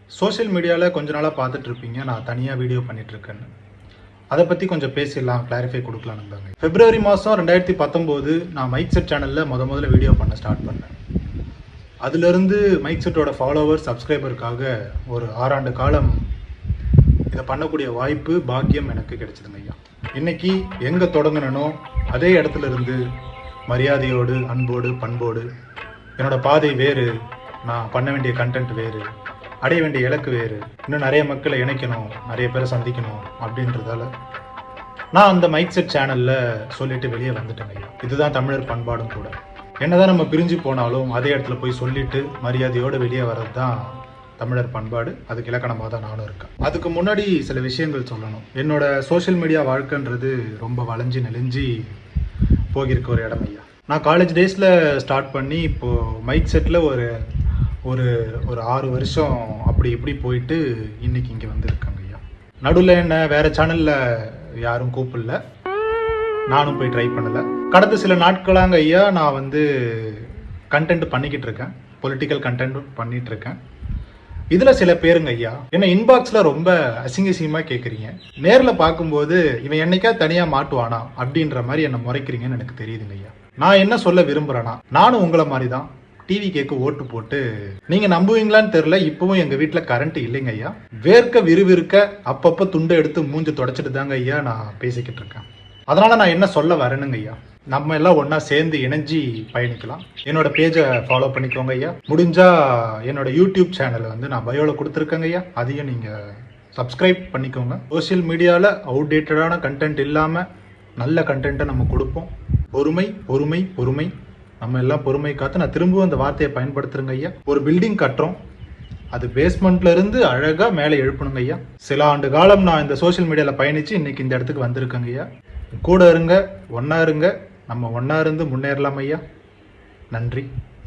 Social மீடியாவில் கொஞ்ச நாளாக பார்த்துட்ருப்பீங்க, நான் தனியாக வீடியோ பண்ணிகிட்ருக்கேன்னு. அதை பற்றி கொஞ்சம் பேசிடலாம், கிளாரிஃபை கொடுக்கலான்னு தாங்க. February மாதம் 2019 நான் மைக் செட் சேனலில் முதல்ல வீடியோ பண்ண ஸ்டார்ட் பண்ணேன். அதுலேருந்து மைக் செட்டோட ஃபாலோவர் சப்ஸ்கிரைபருக்காக ஒரு 6 ஆண்டு காலம் இதை பண்ணக்கூடிய வாய்ப்பு, பாக்கியம் எனக்கு கிடைச்சிதுங்க ஐயா. இன்றைக்கி எங்கே தொடங்கினோ அதே இடத்துல இருந்து மரியாதையோடு, அன்போடு, பண்போடு என்னோடய பாதை வேறு, நான் பண்ண வேண்டிய கண்டென்ட் வேறு, அடைய வேண்டிய இலக்கு வேறு, இன்னும் நிறைய மக்களை இணைக்கணும், நிறைய பேரை சந்திக்கணும் அப்படின்றதால நான் அந்த மைக் செட் சேனலில் சொல்லிட்டு வெளியே வந்துட்டேங்க ஐயா. இதுதான் தமிழர் பண்பாடும் கூட. என்னதான் நம்ம பிரிஞ்சு போனாலும் அதே இடத்துல போய் சொல்லிட்டு மரியாதையோடு வெளியே வர்றது தான் தமிழர் பண்பாடு. அதுக்கு இலக்கணமாக தான் நானும் இருக்கேன். அதுக்கு முன்னாடி சில விஷயங்கள் சொல்லணும். என்னோட சோஷியல் மீடியா வாழ்க்கைன்றது ரொம்ப வளைஞ்சி நெளிஞ்சி போகிருக்க ஒரு இடம் ஐயா. நான் காலேஜ் டேஸில் ஸ்டார்ட் பண்ணி இப்போது மைக் செட்டில் ஒரு ஒரு ஒரு 6 வருஷம் அப்படி இப்படி போயிட்டு இன்றைக்கி இங்கே வந்துருக்காங்க ஐயா. நடுவில் என்ன வேறு சேனலில் யாரும் கூப்பிடல, நானும் போய் ட்ரை பண்ணலை. கடந்த சில நாட்களாங்க ஐயா நான் கண்டென்ட் பண்ணிக்கிட்டு இருக்கேன், பொலிட்டிக்கல் கண்டென்ட் பண்ணிகிட்ருக்கேன். இதில் சில பேருங்க ஐயா என்ன இன்பாக்ஸில் ரொம்ப அசிங்கசியமாக கேட்குறீங்க. நேரில் பார்க்கும்போது இவன் என்னைக்கா தனியாக மாட்டுவானா அப்படின்ற மாதிரி என்னை முறைக்கிறீங்கன்னு எனக்கு தெரியுதுங்க ஐயா. நான் என்ன சொல்ல விரும்புகிறேன்னா, நானும் உங்களை மாதிரி தான் டிவி கேட்க ஓட்டு போட்டு, நீங்கள் நம்புவீங்களான்னு தெரில, இப்போவும் எங்கள் வீட்டில் கரண்ட் இல்லைங்க ஐயா. வேர்க்க விறுவிறுக்க அப்பப்போ துண்டை எடுத்து மூஞ்சி தொடச்சிட்டு தாங்க ஐயா நான் பேசிக்கிட்டு இருக்கேன். அதனால் நான் என்ன சொல்ல வரேனுங்க ஐயா, நம்ம எல்லாம் ஒன்றா சேர்ந்து இணைஞ்சி பயணிக்கலாம். என்னோட பேஜை ஃபாலோ பண்ணிக்கோங்க ஐயா. முடிஞ்சால் என்னோட யூடியூப் சேனலை நான் பயோவில் கொடுத்துருக்கேங்க ஐயா, அதையும் நீங்கள் சப்ஸ்கிரைப் பண்ணிக்கோங்க. சோஷியல் மீடியாவில் அவுடேட்டடான கண்டென்ட் இல்லாமல் நல்ல கண்டென்ட்டை நம்ம கொடுப்போம். பொறுமை பொறுமை பொறுமை. நம்ம எல்லாம் பொறுமை காத்து, நான் திரும்பவும் அந்த வார்த்தையை பயன்படுத்துறேங்க ஐயா. ஒரு பில்டிங் கட்டுறோம், அது பேஸ்மெண்ட்ல இருந்து அழகா மேலே எழுப்பணுங்க ஐயா. சில ஆண்டு காலம் நான் இந்த சோஷியல் மீடியாவில் பயணிச்சு இன்னைக்கு இந்த இடத்துக்கு வந்திருக்கேங்க ஐயா. கூட இருங்க, ஒன்னா இருங்க, நம்ம ஒன்னா இருந்து முன்னேறலாம் ஐயா. நன்றி.